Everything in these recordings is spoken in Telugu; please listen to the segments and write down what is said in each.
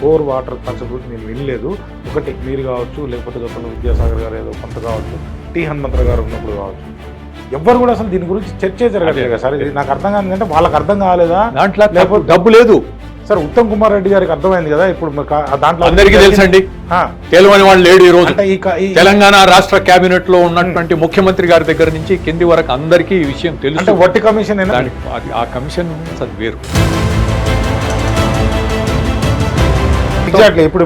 4 వాటర్ కాన్సెప్ట్ గురించి నేను వినలేదు. ఒకటి మీరు కావచ్చు, లేకపోతే గతంలో విద్యాసాగర్ గారు ఏదో కొంత కావచ్చు, టి హనుమంతరావు గారు ఉన్నప్పుడు కావచ్చు, ఎవ్వరు కూడా అసలు దీని గురించి చర్చే జరగలేదు కదా సార్. ఇది నాకు అర్థం కాదు, అంటే వాళ్ళకి అర్థం కాలేదా, దాంట్లో లేకపోతే డబ్బు లేదు సార్. ఉత్తమ్ కుమార్ రెడ్డి గారికి అర్థమైంది కదా ఇప్పుడు, దాంట్లో అందరికీ తెలుసండి. తెలియని వాళ్ళు లేడు ఈ రోజు. తెలంగాణ రాష్ట్ర కేబినెట్ లో ఉన్నటువంటి ముఖ్యమంత్రి గారి దగ్గర నుంచి కింది వరకు అందరికీ ఈ విషయం తెలుసు. అంటే వట్టి కమిషన్ ఆ కమిషన్ అది వేరు. ఎగ్జాక్ట్లీ. ఇప్పుడు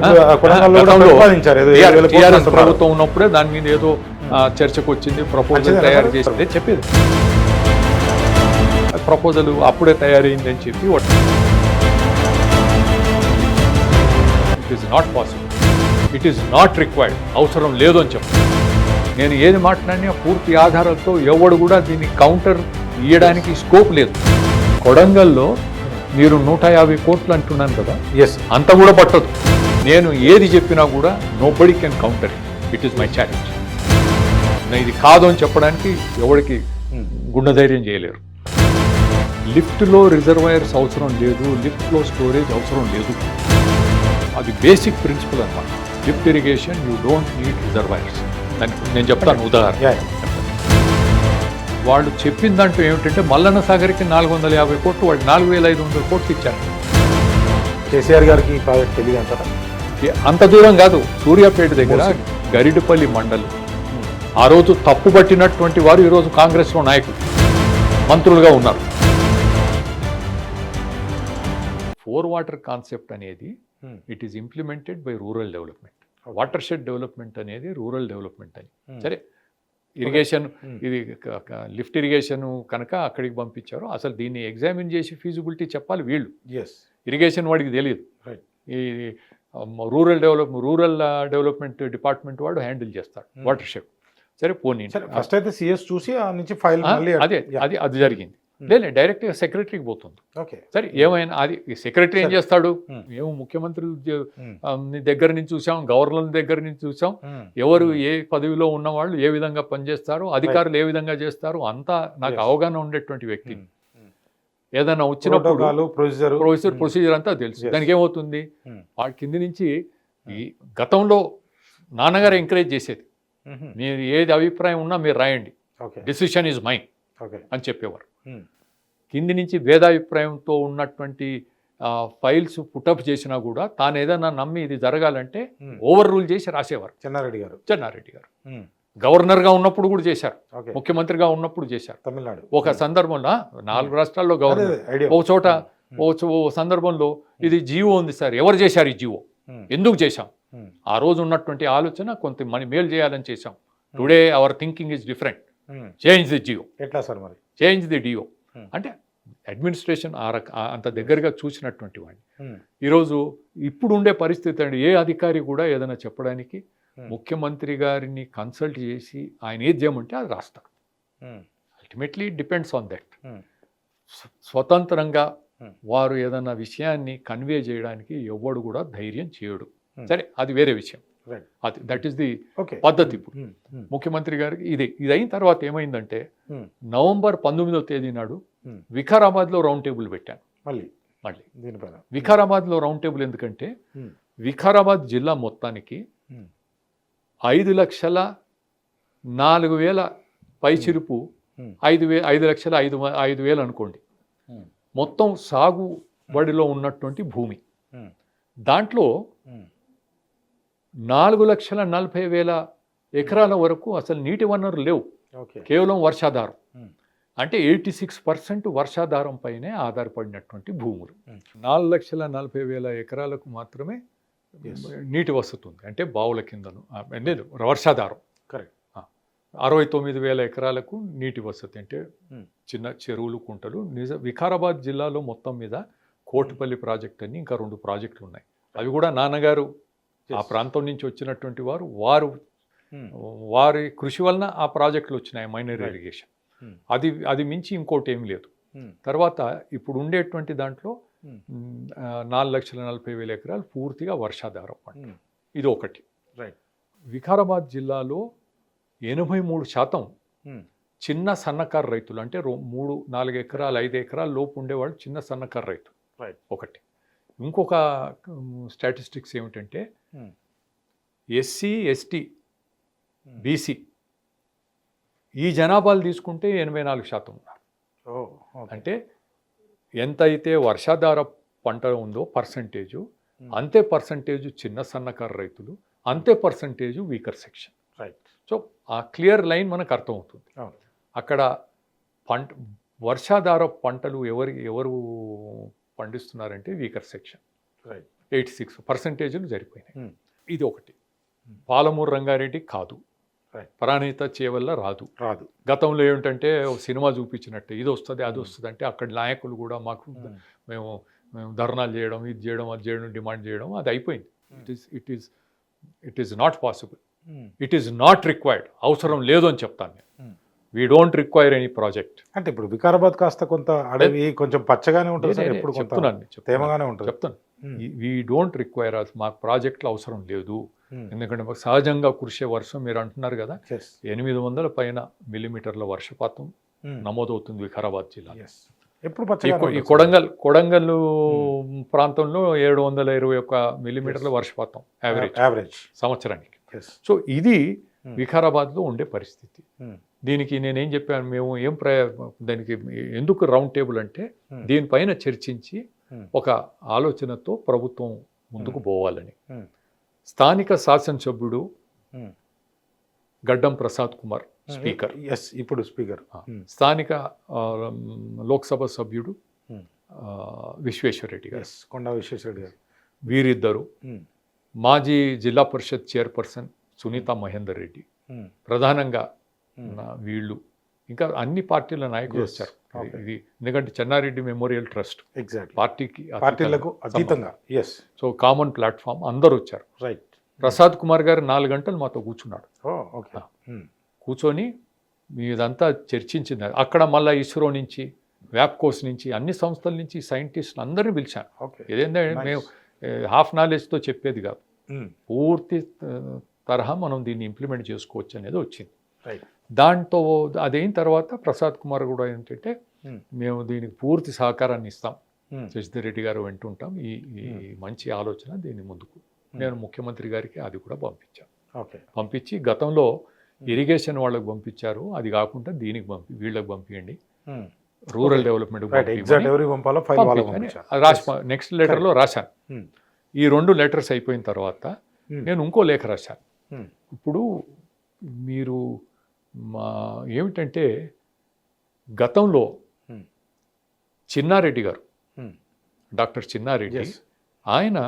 ప్రభుత్వం ఉన్నప్పుడే దాని మీద ఏదో చర్చకు వచ్చింది, ప్రపోజల్ తయారు చేసింది చెప్పేది. ప్రపోజల్ అప్పుడే తయారైంది అని చెప్పి it is not possible, it is not required, అవసరం లేదు అని చెప్పి నేను ఏది మాట్లాడినా పూర్తి ఆధారాలతో ఎవడు కూడా దీన్ని కౌంటర్ ఇవ్వడానికి స్కోప్ లేదు. కొడంగల్లో మీరు 150 కోట్లు అంటున్నాను కదా, అంత కూడా పట్టదు. నేను ఏది చెప్పినా కూడా nobody can counter it is my challenge. నేను ఇది కాదు అని చెప్పడానికి ఎవరికి గుండె ధైర్యం చేయలేరు. లిఫ్ట్లో రిజర్వాయర్స్ అవసరం లేదు, లిఫ్ట్లో స్టోరేజ్ అవసరం లేదు. అది బేసిక్ ప్రిన్సిపల్ అన్నమాట. Lift irrigation you don't need reservoirs. నేను చెప్తాను ఉదాహరణ. వాళ్ళు చెప్పిన దాంట్లో ఏమిటంటే మల్లన్న సాగర్కి 450 కోట్లు, వాళ్ళు 4500 కోట్లు ఇచ్చారు. కేసీఆర్ గారికి ఈ ప్రాజెక్ట్ తెలియదు అంటారా? అంత దూరం కాదు, సూర్యాపేట దగ్గర గరిడిపల్లి మండలం. ఆ రోజు తప్పు పట్టినటువంటి వారు ఈరోజు కాంగ్రెస్లో నాయకులు, మంత్రులుగా ఉన్నారు. 4 వాటర్ కాన్సెప్ట్ అనేది it is implemented by rural development. Water shed development అనేది రూరల్ డెవలప్మెంట్ అని. సరే, ఇరిగేషన్ ఇది లిఫ్ట్ ఇరిగేషన్ కనుక అక్కడికి పంపించారు. అసలు దీన్ని ఎగ్జామిన్ చేసి ఫీజిబిలిటీ చెప్పాలి వీళ్ళు. ఇరిగేషన్ వాడికి తెలియదు. ఈ రూరల్ డెవలప్మెంట్ డిపార్ట్మెంట్ వాడు హ్యాండిల్ చేస్తాడు వాటర్ షెడ్. సరే పోనీ, ఫస్ట్ అయితే సిఎస్ చూసి ఆ నుంచి ఫైల్ అది జరిగింది. లేదు, డైరెక్ట్గా సెక్రటరీకి పోతుంది. సరే, ఏమైనా అది సెక్రటరీ ఏం చేస్తాడు? మేము ముఖ్యమంత్రి దగ్గర నుంచి చూసాం, గవర్నర్ దగ్గర నుంచి చూసాం, ఎవరు ఏ పదవిలో ఉన్న వాళ్ళు ఏ విధంగా పనిచేస్తారు, అధికారులు ఏ విధంగా చేస్తారు, అంతా నాకు అవగాహన ఉండేటువంటి వ్యక్తి. ఏదైనా వచ్చినప్పుడు ప్రొసీజర్ అంతా తెలుసు. దానికి ఏమవుతుంది, వాడి కింది నుంచి ఈ గతంలో నాన్నగారు ఎంకరేజ్ చేసేది, మీరు ఏది అభిప్రాయం ఉన్నా మీరు రాయండి, డిసిషన్ ఈజ్ మైన్ అని చెప్పేవారు. కింది నుంచి భేదాభిప్రాయంతో ఉన్నటువంటి ఫైల్స్ పుటప్ చేసినా కూడా తాను ఏదైనా నమ్మి ఇది జరగాలంటే ఓవర్ రూల్ చేసి రాసేవారు. చెన్నారెడ్డి గారు గవర్నర్గా ఉన్నప్పుడు కూడా చేశారు, ముఖ్యమంత్రిగా ఉన్నప్పుడు చేశారు. తమిళనాడు ఒక సందర్భంలో 4 రాష్ట్రాల్లో గవర్నర్, ఓ సందర్భంలో ఇది జియో ఉంది సార్, ఎవరు చేశారు ఈ జియో, ఎందుకు చేశాం? ఆ రోజు ఉన్నటువంటి ఆలోచన కొంత మేలు చేయాలని చేశాం. Today our thinking is different, change the Jio. ఎట్లా సార్ మరి చేంజ్ ది డియో అంటే అడ్మినిస్ట్రేషన్ అంత దగ్గరగా చూసినటువంటి వాడిని. ఈరోజు ఇప్పుడు ఉండే పరిస్థితి అండి, ఏ అధికారి కూడా ఏదైనా చెప్పడానికి ముఖ్యమంత్రి గారిని కన్సల్ట్ చేసి ఆయన ఏది చేయమంటే అది రాస్తారు. Ultimately depends on that. స్వతంత్రంగా వారు ఏదైనా విషయాన్ని కన్వే చేయడానికి ఎవ్వడు కూడా ధైర్యం చేయడు. సరే, అది వేరే విషయం. అది దట్ ఈస్ ది పద్ధతి. ఇప్పుడు ముఖ్యమంత్రి గారికి ఇది అయిన తర్వాత ఏమైందంటే నవంబర్ 19వ తేదీ నాడు వికారాబాద్లో రౌండ్ టేబుల్ పెట్టాను. మళ్ళీ వికారాబాద్లో రౌండ్ టేబుల్ ఎందుకంటే వికారాబాద్ జిల్లా మొత్తానికి 5,04,000 పైచిరుపు, 5,05,000 అనుకోండి మొత్తం సాగుబడిలో ఉన్నటువంటి భూమి. దాంట్లో 4,40,000 ఎకరాల వరకు అసలు నీటి వనరులు లేవు, కేవలం వర్షాధారం. అంటే 86% వర్షాధారం పైనే ఆధారపడినటువంటి భూములు. 4,40,000 ఎకరాలకు మాత్రమే నీటి వసతి ఉంది, అంటే బావుల కిందను లేదు వర్షాధారం. కరెక్ట్. 69,000 ఎకరాలకు నీటి వసతి, అంటే చిన్న చెరువులు, కుంటలు. వికారాబాద్ జిల్లాలో మొత్తం మీద కోటిపల్లి ప్రాజెక్ట్ అని ఇంకా 2 ప్రాజెక్టులు ఉన్నాయి. అవి కూడా నాన్నగారు ఆ ప్రాంతం నుంచి వచ్చినటువంటి వారి కృషి వలన ఆ ప్రాజెక్టులు వచ్చినాయి, మైనర్ ఇరిగేషన్. అది మించి ఇంకోటి ఏం లేదు. తర్వాత ఇప్పుడు ఉండేటువంటి దాంట్లో 4,40,000 ఎకరాలు పూర్తిగా వర్షాధారం పంట. ఇది ఒకటి. వికారాబాద్ జిల్లాలో 83% చిన్న సన్నకారు రైతులు, అంటే 3-4 ఎకరాలు 5 ఎకరాల లోపు ఉండేవాళ్ళు చిన్న సన్నకారు రైతులు ఒకటి. ఇంకొక స్టాటిస్టిక్స్ ఏమిటంటే ఎస్సీ ఎస్టీ బీసీ ఈ జనాభాలు తీసుకుంటే 84% ఉన్నారు. అంటే ఎంతైతే వర్షాధార పంట ఉందో పర్సంటేజు, అంతే పర్సంటేజు చిన్న సన్నకారు రైతులు, అంతే percentage weaker section. Right. So ఆ క్లియర్ లైన్ మనకు అర్థమవుతుంది. అక్కడ వర్షాధార పంటలు ఎవరు పండిస్తున్నారంటే వీకర్ సెక్షన్. రైట్. 86% జరిపోయినాయి. ఇది ఒకటి. పాలమూరు రంగారెడ్డి కాదు, ప్రాణిత చేవల్ల రాదు. గతంలో ఏమిటంటే సినిమా చూపించినట్టు ఇది వస్తుంది అది వస్తుంది అంటే అక్కడ నాయకులు కూడా మాకు మేము ధర్నాలు చేయడం, ఇది చేయడం, అది చేయడం, డిమాండ్ చేయడం, అది అయిపోయింది. It is not possible, it is not required. అవసరం లేదు అని చెప్తాను నేను. We don't require any project. అంటే ఇప్పుడు వికారాబాద్ కాస్త కొంత అడవి కొంచెం పచ్చగానే ఉంటుంది, చెప్తున్నాను. వీ డోంట్ రిక్వైర్, మాకు ప్రాజెక్టులు అవసరం లేదు. ఎందుకంటే మాకు సహజంగా కురిసే వర్షం, మీరు అంటున్నారు కదా 800 పైన మిల్లీమీటర్ల వర్షపాతం నమోదవుతుంది వికారాబాద్ జిల్లా. ఈ కొడంగల్ ప్రాంతంలో 721 మిల్లీమీటర్ల వర్షపాతం యావరేజ్ సంవత్సరానికి. సో ఇది వికారాబాద్లో ఉండే పరిస్థితి. దీనికి నేనేం చెప్పాను, మేము దానికి ఎందుకు రౌండ్ టేబుల్ అంటే దీనిపైన చర్చించి ఒక ఆలోచనతో ప్రభుత్వం ముందుకు పోవాలని. స్థానిక శాసనసభ్యుడు గడ్డం ప్రసాద్ కుమార్ స్పీకర్, ఇప్పుడు స్పీకర్. స్థానిక లోక్సభ సభ్యుడు విశ్వేశ్వరరెడ్డి గారు, కొండా విశ్వేశ్వరరెడ్డి గారు, వీరిద్దరు, మాజీ జిల్లా పరిషత్ చైర్పర్సన్ సునీత మహేందర్ రెడ్డి, ప్రధానంగా వీళ్ళు, ఇంకా అన్ని పార్టీల నాయకులు వచ్చారు. ఇది ఎందుకంటే చెన్నారెడ్డి మెమోరియల్ ట్రస్ట్ పార్టీలకు అతీతంగా, సో కామన్ ప్లాట్ఫామ్, అందరూ వచ్చారు. రైట్. ప్రసాద్ కుమార్ గారు 4 గంటలు మాతో కూర్చున్నాడు. కూర్చొని మీదంతా చర్చించింది. అక్కడ మళ్ళీ ఇస్రో నుంచి, వ్యాప్కోస్ నుంచి, అన్ని సంస్థల నుంచి సైంటిస్టులు అందరినీ పిలిచాను. ఏదైనా మేము హాఫ్ నాలెడ్జ్తో చెప్పేది కాదు, పూర్తి తరహా మనం దీన్ని ఇంప్లిమెంట్ చేసుకోవచ్చు అనేది వచ్చింది. దాంతో అదైన తర్వాత ప్రసాద్ కుమార్ కూడా ఏంటంటే మేము దీనికి పూర్తి సహకారాన్ని ఇస్తాం, శశిధర్ రెడ్డి గారు వింటుంటాం, ఈ మంచి ఆలోచన దీన్ని ముందుకు. నేను ముఖ్యమంత్రి గారికి అది కూడా పంపించాను. పంపించి గతంలో ఇరిగేషన్ వాళ్ళకి పంపించారు, అది కాకుండా దీనికి వీళ్ళకి పంపించండి, రూరల్ డెవలప్మెంట్ నెక్స్ట్ లెటర్లో రాశాను. ఈ 2 లెటర్స్ అయిపోయిన తర్వాత నేను ఇంకో లేఖ రాశాను. ఇప్పుడు మీరు ఏమిటంటే గతంలో చిన్నారెడ్డి గారు, డాక్టర్ చిన్నారెడ్డి, ఆయన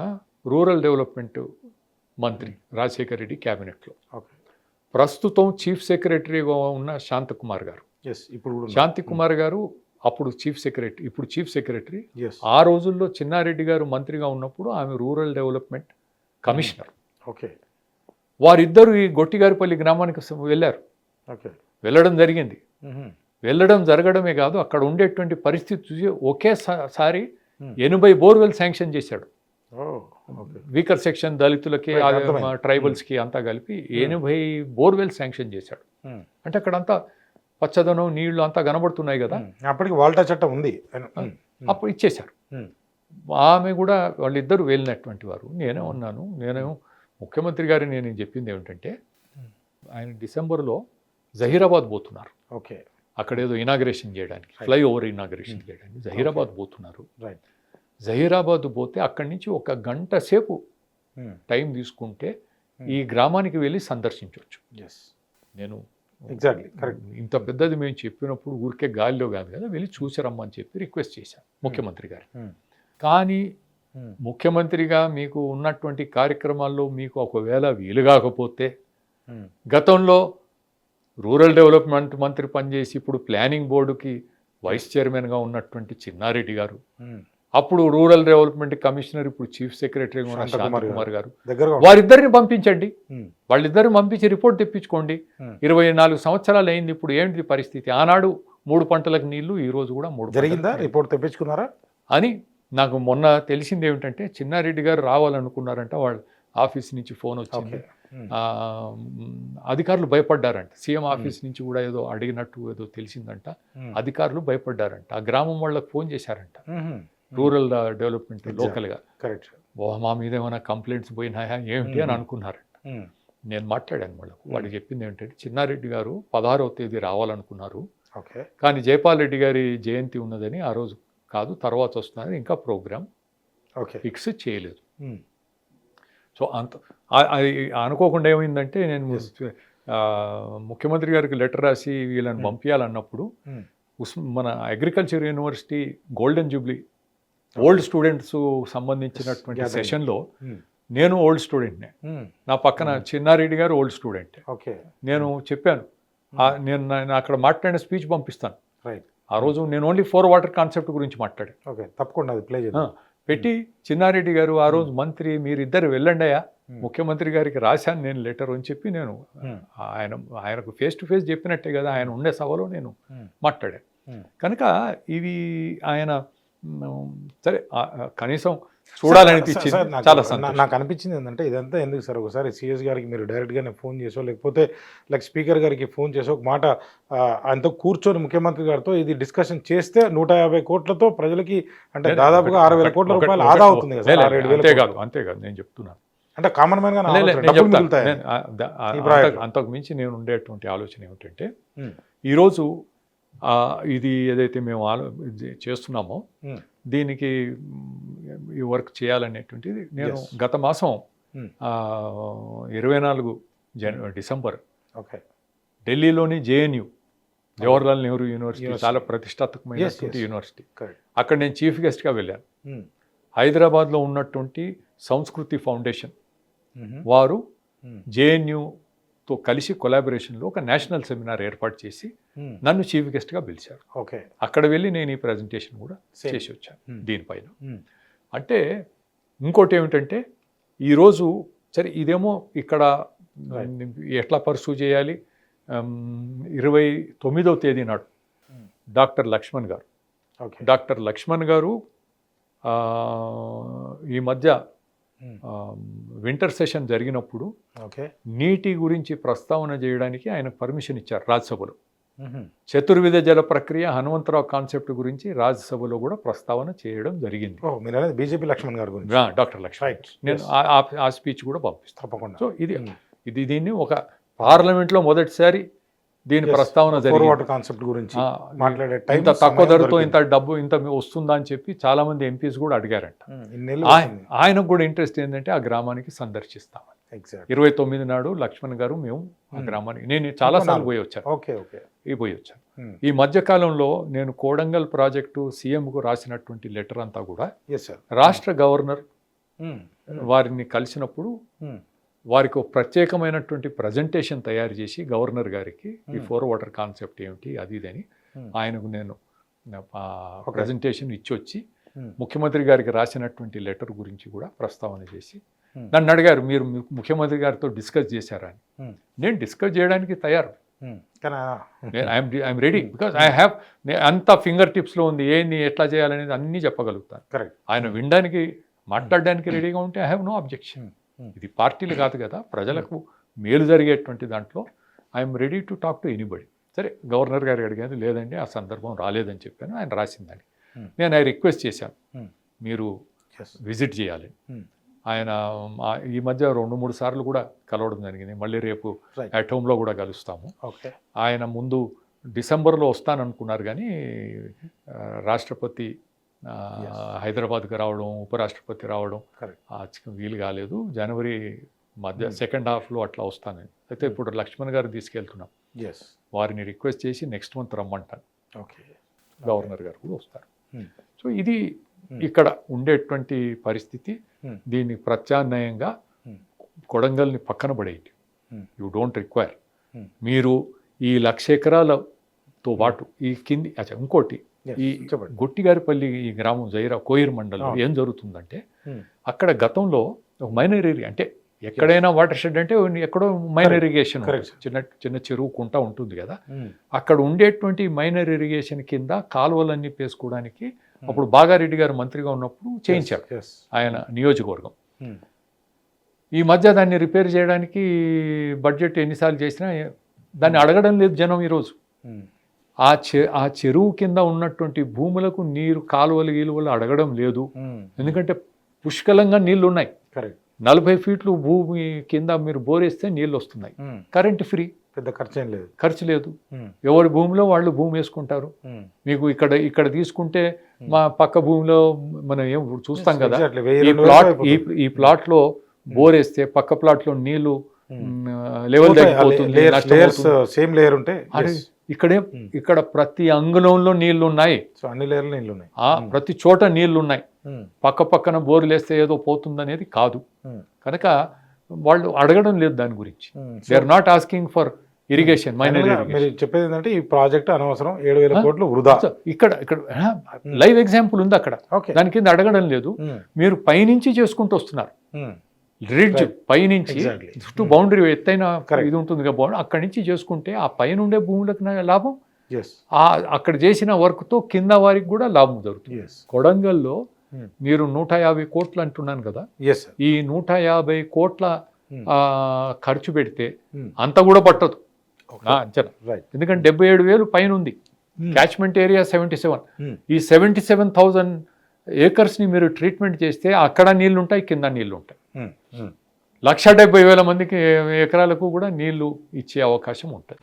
రూరల్ డెవలప్మెంట్ మంత్రి రాజశేఖర రెడ్డి క్యాబినెట్లో. ప్రస్తుతం చీఫ్ సెక్రటరీగా ఉన్న శాంతకుమార్ గారు, శాంతికుమార్ గారు అప్పుడు చీఫ్ సెక్రటరీ, ఇప్పుడు చీఫ్ సెక్రటరీ. ఆ రోజుల్లో చిన్నారెడ్డి గారు మంత్రిగా ఉన్నప్పుడు ఆమె రూరల్ డెవలప్మెంట్ కమిషనర్. వారిద్దరూ ఈ గొట్టిగారిపల్లి గ్రామానికి వెళ్ళారు, వెళ్ళడం జరిగింది. వెళ్ళడం జరగడమే కాదు, అక్కడ ఉండేటువంటి పరిస్థితి చూసి ఒకేసారి 80 బోర్వెల్ శాంక్షన్ చేశాడు. వీకర్ సెక్షన్ దళితులకి, ట్రైబల్స్కి అంతా కలిపి 80 బోర్వెల్ శాంక్షన్ చేశాడు. అంటే అక్కడంతా పచ్చదనం, నీళ్లు అంతా కనబడుతున్నాయి కదా. అప్పటికి వాల్టా చట్టం ఉంది, అప్పుడు ఇచ్చేశారు. ఆమె కూడా వాళ్ళిద్దరూ వెళ్ళినటువంటి వారు. నేనే ఉన్నాను. నేనేమో ముఖ్యమంత్రి గారు నేను చెప్పింది ఏమిటంటే, ఆయన డిసెంబర్లో జహీరాబాద్ పోతున్నారు. అక్కడ ఏదో ఇనాగ్రేషన్ చేయడానికి, ఫ్లైఓవర్ ఇనాగ్రేషన్ చేయడానికి జహీరాబాద్ పోతున్నారు. జహీరాబాద్ పోతే అక్కడి నుంచి 1 గంట సేపు టైం తీసుకుంటే ఈ గ్రామానికి వెళ్ళి సందర్శించవచ్చు. నేను ఇంత పెద్దది మేము చెప్పినప్పుడు ఊరికే గాలిలో కాదు కదా, వెళ్ళి చూసారమ్మని చెప్పి రిక్వెస్ట్ చేశాను ముఖ్యమంత్రి గారు. కానీ ముఖ్యమంత్రిగా మీకు ఉన్నటువంటి కార్యక్రమాల్లో మీకు ఒకవేళ వీలు కాకపోతే, గతంలో రూరల్ డెవలప్మెంట్ మంత్రి పనిచేసి ఇప్పుడు ప్లానింగ్ బోర్డుకి వైస్ చైర్మన్గా ఉన్నటువంటి చిన్నారెడ్డి గారు, అప్పుడు రూరల్ డెవలప్మెంట్ కమిషనర్, ఇప్పుడు చీఫ్ సెక్రటరీగా ఉన్న శాంతకుమార్ గారు, వారిద్దరిని పంపించండి. వాళ్ళిద్దరిని పంపించి రిపోర్ట్ తెప్పించుకోండి. 24 సంవత్సరాలు అయింది, ఇప్పుడు ఏంటి పరిస్థితి? ఆనాడు 3 పంటలకు నీళ్లు, ఈ రోజు కూడా 3 జరిగిందా? రిపోర్ట్ తెప్పించుకున్నారా అని నాకు మొన్న తెలిసింది. ఏమిటంటే చిన్నారెడ్డి గారు రావాలనుకున్నారంట, వాళ్ళ ఆఫీస్ నుంచి ఫోన్ వచ్చింది. అధికారులు భయపడ్డారంట. సీఎం ఆఫీస్ నుంచి కూడా ఏదో అడిగినట్టు ఏదో తెలిసిందంట. అధికారులు భయపడ్డారంట. ఆ గ్రామం వాళ్ళకి ఫోన్ చేశారంట, రూరల్ డెవలప్మెంట్ లోకల్గా. కరెక్ట్. మా మీద ఏమైనా కంప్లైంట్స్ పోయినాయా ఏమిటి అని అనుకున్నారు. నేను మాట్లాడాను వాళ్ళకు. వాడికి చెప్పింది ఏంటంటే, చిన్నారెడ్డి గారు 16వ తేదీ రావాలనుకున్నారు, ఓకే, కానీ జైపాల్ రెడ్డి గారి జయంతి ఉన్నదని ఆ రోజు కాదు, తర్వాత వస్తున్నది, ఇంకా ప్రోగ్రామ్ ఫిక్స్ చేయలేదు. సో అంత అది అనుకోకుండా ఏమైందంటే, నేను ముఖ్యమంత్రి గారికి లెటర్ రాసి వీళ్ళని పంపించాలన్నప్పుడు మన agriculture university golden Jubilee old students సంబంధించినటువంటి సెషన్లో నేను ఓల్డ్ స్టూడెంట్నే, నా పక్కన చిన్నారెడ్డి గారు ఓల్డ్ స్టూడెంట్. నేను చెప్పాను, నేను అక్కడ మాట్లాడిన స్పీచ్ పంపిస్తాను. ఆ రోజు నేను ఓన్లీ 4 వాటర్ కాన్సెప్ట్ గురించి మాట్లాడాను. తప్పకుండా అది ప్లే చేద్దాం. పెట్టి చిన్నారెడ్డి గారు ఆ రోజు మంత్రి మీరిద్దరు వెళ్ళండియా, ముఖ్యమంత్రి గారికి రాశాను నేను లెటర్ అని చెప్పి నేను ఆయనకు ఫేస్ టు ఫేస్ చెప్పినట్టే కదా, ఆయన ఉండే సభలో నేను మాట్లాడాను. కనుక ఇవి ఆయన సరే కనీసం చూడాలనిపించింది. చాలా నాకు అనిపించింది ఏంటంటే, ఇదంతా ఎందుకు సార్, ఒకసారి సిఎస్ గారికి మీరు డైరెక్ట్గానే ఫోన్ చేసో, లేకపోతే లైక్ స్పీకర్ గారికి ఫోన్ చేసో, ఒక మాట ఆయనతో కూర్చొని ముఖ్యమంత్రి గారితో ఇది డిస్కషన్ చేస్తే 150 కోట్లతో ప్రజలకి అంటే దాదాపుగా 6,000 కోట్ల రూపాయలు ఆదా అవుతుంది కదా సార్. 7,000. అంతేకాదు నేను చెప్తున్నాను, అంటే కామన్ మ్యాన్ అంతకు మించి నేను ఉండేటువంటి ఆలోచన ఏమిటంటే, ఈరోజు ఇది ఏదైతే మేము చేస్తున్నామో దీనికి ఈ వర్క్ చేయాలనేటువంటిది నేను గత మాసం 24 డిసెంబర్ ఢిల్లీలోని జేఎన్యూ జవహర్లాల్ నెహ్రూ యూనివర్సిటీ చాలా ప్రతిష్టాత్మకమైనటువంటి యూనివర్సిటీ, అక్కడ నేను చీఫ్ గెస్ట్గా వెళ్ళాను. హైదరాబాద్లో ఉన్నటువంటి సంస్కృతి ఫౌండేషన్ వారు జేఎన్యూతో కలిసి కొలాబరేషన్లో ఒక నేషనల్ సెమినార్ ఏర్పాటు చేసి నన్ను చీఫ్ గెస్ట్గా పిలిచారు. అక్కడ వెళ్ళి నేను ఈ ప్రజెంటేషన్ కూడా చేసి వచ్చాను దీనిపైన. అంటే ఇంకోటి ఏమిటంటే, ఈరోజు సరే ఇదేమో ఇక్కడ ఎట్లా పర్సూ చేయాలి, 29వ తేదీ నాడు డాక్టర్ లక్ష్మణ్ గారు ఈ మధ్య వింటర్ సెషన్ జరిగినప్పుడు నీటి గురించి ప్రస్తావన చేయడానికి ఆయనకు పర్మిషన్ ఇచ్చారు రాజ్యసభలో. చతుర్విధ జల ప్రక్రియ హనుమంతరావు కాన్సెప్ట్ గురించి రాజ్యసభలో కూడా ప్రస్తావన చేయడం జరిగింది. బీజేపీ లక్ష్మణ్ గారు, డాక్టర్ లక్ష్మణ్. నేను ఆ స్పీచ్ కూడా పంపిస్తాను. సో ఇది దీన్ని ఒక పార్లమెంట్లో మొదటిసారి దీని ప్రస్తావన జరిగింది. కాన్సెప్ట్ గురించి ఇంత తక్కువ ధరతో ఇంత డబ్బు ఇంత వస్తుందా అని చెప్పి చాలా మంది ఎంపీస్ కూడా అడిగారంట. ఆయనకు కూడా ఇంట్రెస్ట్ ఏంటంటే ఆ గ్రామానికి సందర్శిస్తామని. 29 నాడు లక్ష్మణ్ గారు మేము ఆ గ్రామానికి, నేను చాలాసార్లు పోయి వచ్చాను. ఈ మధ్యకాలంలో నేను కోడంగల్ ప్రాజెక్టు సీఎంకు రాసినటువంటి లెటర్ అంతా కూడా రాష్ట్ర గవర్నర్ వారిని కలిసినప్పుడు వారికి ఒక ప్రత్యేకమైనటువంటి ప్రజెంటేషన్ తయారు చేసి గవర్నర్ గారికి ఈ 4 వాటర్ కాన్సెప్ట్ ఏమిటి అది ఇదని ఆయనకు నేను ప్రజెంటేషన్ ఇచ్చొచ్చి ముఖ్యమంత్రి గారికి రాసినటువంటి లెటర్ గురించి కూడా ప్రస్తావన చేసి నన్ను అడిగారు, మీరు ముఖ్యమంత్రి గారితో డిస్కస్ చేశారా అని. నేను డిస్కస్ చేయడానికి తయారు, I'm ready, because I have అంత ఫింగర్ టిప్స్లో ఉంది, ఏంది ఎట్లా చేయాలనేది అన్నీ చెప్పగలుగుతాను. ఆయన వినడానికి మాట్లాడడానికి రెడీగా ఉంటే ఐ హ్యావ్ నో అబ్జెక్షన్. ఇది పార్టీలు కాదు కదా, ప్రజలకు మేలు జరిగేటువంటి దాంట్లో I'm ready to talk to anybody. సరే గవర్నర్ గారికి అడిగాను, లేదండి ఆ సందర్భం రాలేదని చెప్పాను. ఆయన రాసిందని నేను రిక్వెస్ట్ చేశాను, మీరు విజిట్ చేయాలి. ఆయన ఈ మధ్య 2-3 సార్లు కూడా కలవడం జరిగింది. మళ్ళీ రేపు అట్ హోమ్లో కూడా కలుస్తాము. ఆయన ముందు డిసెంబర్లో వస్తాననుకున్నారు, కానీ రాష్ట్రపతి హైదరాబాద్కి రావడం, ఉపరాష్ట్రపతి రావడం వీలు కాలేదు. జనవరి మధ్య సెకండ్ హాఫ్లో అట్లా వస్తానని. అయితే ఇప్పుడు లక్ష్మణ్ గారు తీసుకెళ్తున్నాం, వారిని రిక్వెస్ట్ చేసి నెక్స్ట్ మంత్ రమ్మంటాను. గవర్నర్ గారు కూడా వస్తారు. సో ఇది ఇక్కడ ఉండేటువంటి పరిస్థితి. దీన్ని ప్రత్యామ్నాయంగా కొడంగల్ని పక్కన పడేయండి, యూ డోంట్ రిక్వైర్. మీరు ఈ 1,00,000 ఎకరాలతో పాటు ఈ కింది ఇంకోటి, ఈ గొట్టిగారిపల్లి ఈ గ్రామం కోయిర్ మండలం ఏం జరుగుతుందంటే, అక్కడ గతంలో ఒక మైనర్ ఏరియా, అంటే ఎక్కడైనా వాటర్ షెడ్ అంటే ఎక్కడో మైనర్ ఇరిగేషన్ చిన్న చెరువు కుంట ఉంటుంది కదా, అక్కడ ఉండేటువంటి మైనర్ ఇరిగేషన్ కింద కాలువలన్నీ పేసుకోవడానికి అప్పుడు బాగారెడ్డి గారు మంత్రిగా ఉన్నప్పుడు చేయించారు ఆయన నియోజకవర్గం. ఈ మధ్య దాన్ని రిపేర్ చేయడానికి బడ్జెట్ ఎన్నిసార్లు చేసినా దాన్ని అడగడం లేదు జనం. ఈరోజు ఆ చెరువు కింద ఉన్నటువంటి భూములకు నీరు కాలువలు గీలువలు అడగడం లేదు. ఎందుకంటే పుష్కలంగా నీళ్లు ఉన్నాయి. కరెక్ట్. 40 ఫీట్లు భూమి కింద మీరు బోరేస్తే నీళ్ళు వస్తున్నాయి. కరెంట్ ఫ్రీ, పెద్ద ఖర్చు ఏం లేదు. ఖర్చు లేదు. ఎవరి భూమిలో వాళ్ళు భూమి వేసుకుంటారు. మీకు ఇక్కడ తీసుకుంటే మా పక్క భూమిలో మనం ఏం చూస్తాం కదా, ఈ ప్లాట్లో బోరేస్తే పక్క ప్లాట్లో నీళ్లు లెవెల్ తగ్గిపోతుంది, సేమ్ లేయర్ ఉంటే. ఇక్కడ ప్రతి అంగుళంలో నీళ్లు ఉన్నాయి. అన్ని లేయర్లు నీళ్లు ఉన్నాయి. ప్రతి చోట నీళ్లు ఉన్నాయి. పక్క పక్కన బోర్లు వేస్తే ఏదో పోతుందనేది కాదు. కనుక వాళ్ళు అడగడం లేదు దాని గురించి. They are not asking for irrigation. మీరు చెప్పేది ఏంటంటే ఈ ప్రాజెక్ట్ అనవసరం, 7,000 కోట్లు వృధా. ఇక్కడ లైవ్ ఎగ్జాంపుల్ ఉంది అక్కడ. దాని కింద అడగడం లేదు. మీరు పైనుంచి చేసుకుంటూ వస్తున్నారు. రిడ్జ్ పైనుంచి చుట్టూ బౌండరీ ఎత్తైన ఇది ఉంటుంది కదా, అక్కడి నుంచి చేసుకుంటే ఆ పైన ఉండే భూములకు లాభం, అక్కడ చేసిన వర్క్తో కింద వారికి కూడా లాభం జరుగుతుంది. కొడంగల్లో మీరు 150 కోట్లు అంటున్నాను కదా, ఈ 150 కోట్ల ఖర్చు పెడితే అంత కూడా పట్టదు అంచనా. ఎందుకంటే 77,000 పైన ఉంది. Catchment area 77. ఈ 77,000 ఏకర్స్ని మీరు ట్రీట్మెంట్ చేస్తే అక్కడ నీళ్లు ఉంటాయి, కింద నీళ్లు ఉంటాయి. 170,000 మందికి ఎకరాలకు కూడా నీళ్లు ఇచ్చే అవకాశం ఉంటుంది.